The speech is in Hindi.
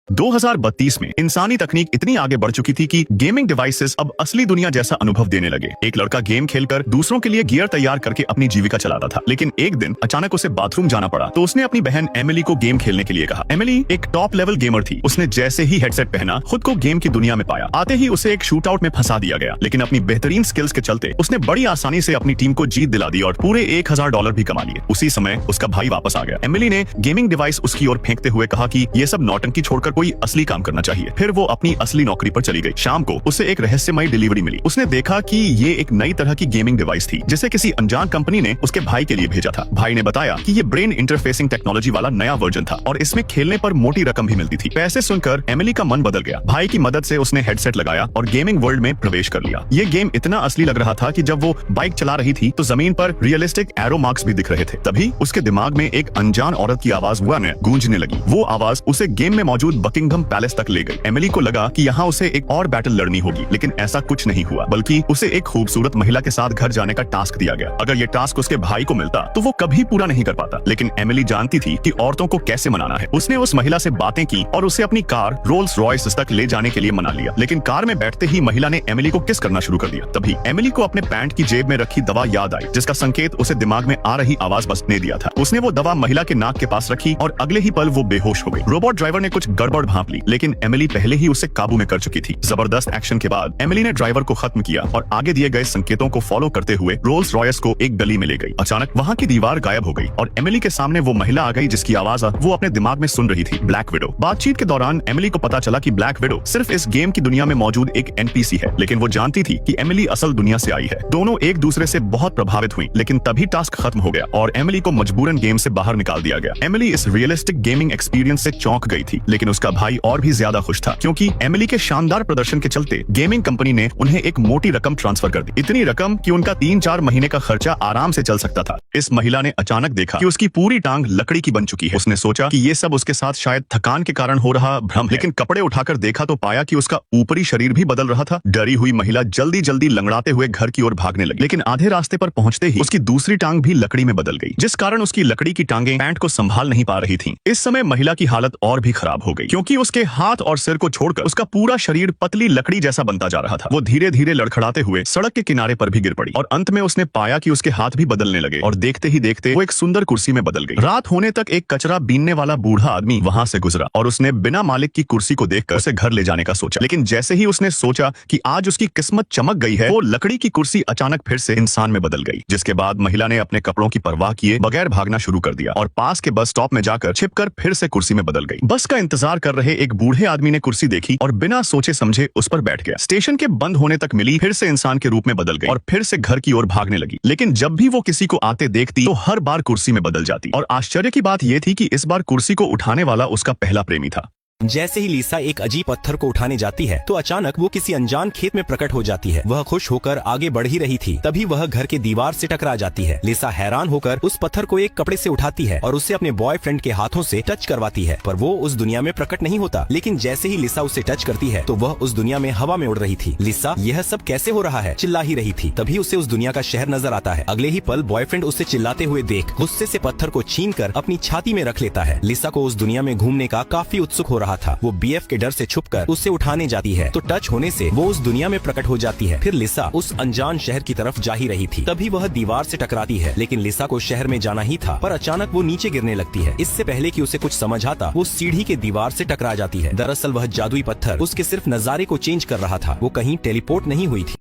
2032 में इंसानी तकनीक इतनी आगे बढ़ चुकी थी कि गेमिंग डिवाइसेस अब असली दुनिया जैसा अनुभव देने लगे। एक लड़का गेम खेलकर दूसरों के लिए गियर तैयार करके अपनी जीविका चलाता था, लेकिन एक दिन अचानक उसे बाथरूम जाना पड़ा तो उसने अपनी बहन एमिली को गेम खेलने के लिए कहा। एमिली एक टॉप लेवल गेमर थी। उसने जैसे ही हेडसेट पहना खुद को गेम की दुनिया में पाया। आते ही उसे एक शूट आउट में फंसा दिया गया, लेकिन अपनी बेहतरीन स्किल्स के चलते उसने बड़ी आसानी से अपनी टीम को जीत दिला दी और पूरे $1000 भी कमा लिए। उसी समय उसका भाई वापस आ गया। एमिली ने गेमिंग डिवाइस उसकी ओर फेंकते हुए कहा कि ये सब नौटंकी छोड़कर कोई असली काम करना चाहिए। फिर वो अपनी असली नौकरी पर चली गई। शाम को उसे एक रहस्यमयी डिलीवरी मिली। उसने देखा कि ये एक नई तरह की गेमिंग डिवाइस थी जिसे किसी अनजान कंपनी ने उसके भाई के लिए भेजा था। भाई ने बताया कि ये ब्रेन इंटरफेसिंग टेक्नोलॉजी वाला नया वर्जन था और इसमें खेलने पर मोटी रकम भी मिलती थी। पैसे सुनकर एमिली का मन बदल गया। भाई की मदद से उसने हेडसेट लगाया और गेमिंग वर्ल्ड में प्रवेश कर लिया। ये गेम इतना असली लग रहा था कि जब वो बाइक चला रही थी तो जमीन पर रियलिस्टिक एरो मार्क्स भी दिख रहे थे। तभी उसके दिमाग में एक अनजान औरत की आवाज गूंजने लगी। वो आवाज उसे गेम में मौजूद बकिंगहम पैलेस तक ले गई। एमिली को लगा कि यहाँ उसे एक और बैटल लड़नी होगी, लेकिन ऐसा कुछ नहीं हुआ, बल्कि उसे एक खूबसूरत महिला के साथ घर जाने का टास्क दिया गया। अगर ये टास्क उसके भाई को मिलता तो वो कभी पूरा नहीं कर पाता, लेकिन एमिली जानती थी कि औरतों को कैसे मनाना है। उसने उस महिला से बातें की और उसे अपनी कार रोल्स रॉयस तक ले जाने के लिए मना लिया। लेकिन कार में बैठते ही महिला ने एमिली को किस करना शुरू कर दिया। तभी एमिली को अपने पैंट की जेब में रखी दवा याद आई, जिसका संकेत उसे दिमाग में आ रही आवाज बसने दिया था। उसने वो दवा महिला के नाक के पास रखी और अगले ही पल वो बेहोश हो गई। रोबोट ड्राइवर ने कुछ गड़बड़ भांप ली, लेकिन एमिली पहले ही उसे काबू में कर चुकी थी। जबरदस्त एक्शन के बाद एमिली ने ड्राइवर को खत्म किया और आगे दिए गए संकेतों को फॉलो करते हुए रोल्स रॉयस को एक गली में ले गई। अचानक वहाँ की दीवार गायब हो गई और एमिली के सामने वो महिला आ गई जिसकी आवाज वो अपने दिमाग में सुन रही थी, ब्लैक विडो। बातचीत के दौरान एमिली को पता चला कि ब्लैक विडो सिर्फ इस गेम की दुनिया में मौजूद एक एनपीसी है, लेकिन वो जानती थी कि एमिली असल दुनिया से आई है। दोनों एक दूसरे से बहुत प्रभावित हुई, लेकिन तभी टास्क खत्म हो गया और एमिली को मजबूरन गेम से बाहर निकाल दिया गया। एमिली इस रियलिस्टिक गेमिंग एक्सपीरियंस से चौंक गई थी, लेकिन उसका भाई और भी ज्यादा खुश था, क्योंकि एमिली के शानदार प्रदर्शन के चलते गेमिंग कंपनी ने उन्हें एक मोटी रकम ट्रांसफर कर दी। इतनी रकम कि उनका 3-4 महीने का खर्चा आराम से चल सकता था। इस महिला ने अचानक देखा कि उसकी पूरी टांग लकड़ी की बन चुकी है। उसने सोचा कि ये सब उसके साथ शायद थकान के कारण हो रहा भ्रम है, लेकिन कपड़े उठाकर देखा तो पाया कि उसका ऊपरी शरीर भी बदल रहा था। डरी हुई महिला जल्दी जल्दी लंगड़ाते हुए घर की ओर भागने लगी, लेकिन आधे रास्ते पर पहुंचते ही उसकी दूसरी टांग भी लकड़ी में बदल गई, जिस कारण उसकी लकड़ी की टांगें पैंट को संभाल नहीं पा रही थीं। इस समय महिला की हालत और भी खराब हो गई, क्योंकि उसके हाथ और सिर को छोड़कर उसका पूरा शरीर पतली लकड़ी जैसा बनता जा रहा था। वो धीरे धीरे लड़खड़ाते हुए सड़क के किनारे पर भी गिर पड़ी और अंत में उसने पाया कि उसके हाथ भी बदलने लगे और देखते ही देखते वो एक सुंदर कुर्सी में बदल गई। रात होने तक एक कचरा बीनने वाला बूढ़ा आदमी वहां से गुजरा और उसने बिना मालिक की कुर्सी को देखकर उसे घर ले जाने का सोचा, लेकिन जैसे ही उसने सोचा कि आज उसकी किस्मत चमक गई है, वो लकड़ी की कुर्सी अचानक फिर से इंसान में बदल गई। जिसके बाद महिला ने अपने कपड़ों की परवाह किए बगैर भागना शुरू कर दिया और पास के बस स्टॉप में जाकर छिपकर फिर से कुर्सी में बदल गई। बस का इंतजार कर रहे एक बूढ़े आदमी ने कुर्सी देखी और बिना सोचे समझे उस पर बैठ गया। स्टेशन के बंद होने तक मिली, फिर से इंसान के रूप में बदल गई और फिर से घर की ओर भागने लगी। लेकिन जब भी वो किसी को आते देखती तो हर बार कुर्सी में बदल जाती और आश्चर्य की बात यह थी कि इस बार कुर्सी को उठाने वाला उसका पहला प्रेमी था। जैसे ही लिसा एक अजीब पत्थर को उठाने जाती है तो अचानक वो किसी अनजान खेत में प्रकट हो जाती है। वह खुश होकर आगे बढ़ ही रही थी, तभी वह घर के दीवार से टकरा जाती है। लिसा हैरान होकर उस पत्थर को एक कपड़े से उठाती है और उसे अपने बॉयफ्रेंड के हाथों से टच करवाती है, पर वो उस दुनिया में प्रकट नहीं होता। लेकिन जैसे ही लिसा उसे टच करती है तो वह उस दुनिया में हवा में उड़ रही थी। लिसा यह सब कैसे हो रहा है चिल्ला ही रही थी। तभी उसे उस दुनिया का शहर नजर आता है। अगले ही पल बॉयफ्रेंड उसे चिल्लाते हुए देख गुस्से से पत्थर को छीनकर अपनी छाती में रख लेता है। लिसा को उस दुनिया में घूमने का काफी उत्सुक हो रहा था। वो बीएफ के डर से छुपकर उसे उठाने जाती है तो टच होने से वो उस दुनिया में प्रकट हो जाती है। फिर लिसा उस अनजान शहर की तरफ जा ही रही थी, तभी वह दीवार से टकराती है। लेकिन लिसा को शहर में जाना ही था, पर अचानक वो नीचे गिरने लगती है। इससे पहले कि उसे कुछ समझ आता वो सीढ़ी के दीवार से टकरा जाती है। दरअसल वह जादुई पत्थर उसके सिर्फ नजारे को चेंज कर रहा था, वो कहीं टेलीपोर्ट नहीं हुई थी।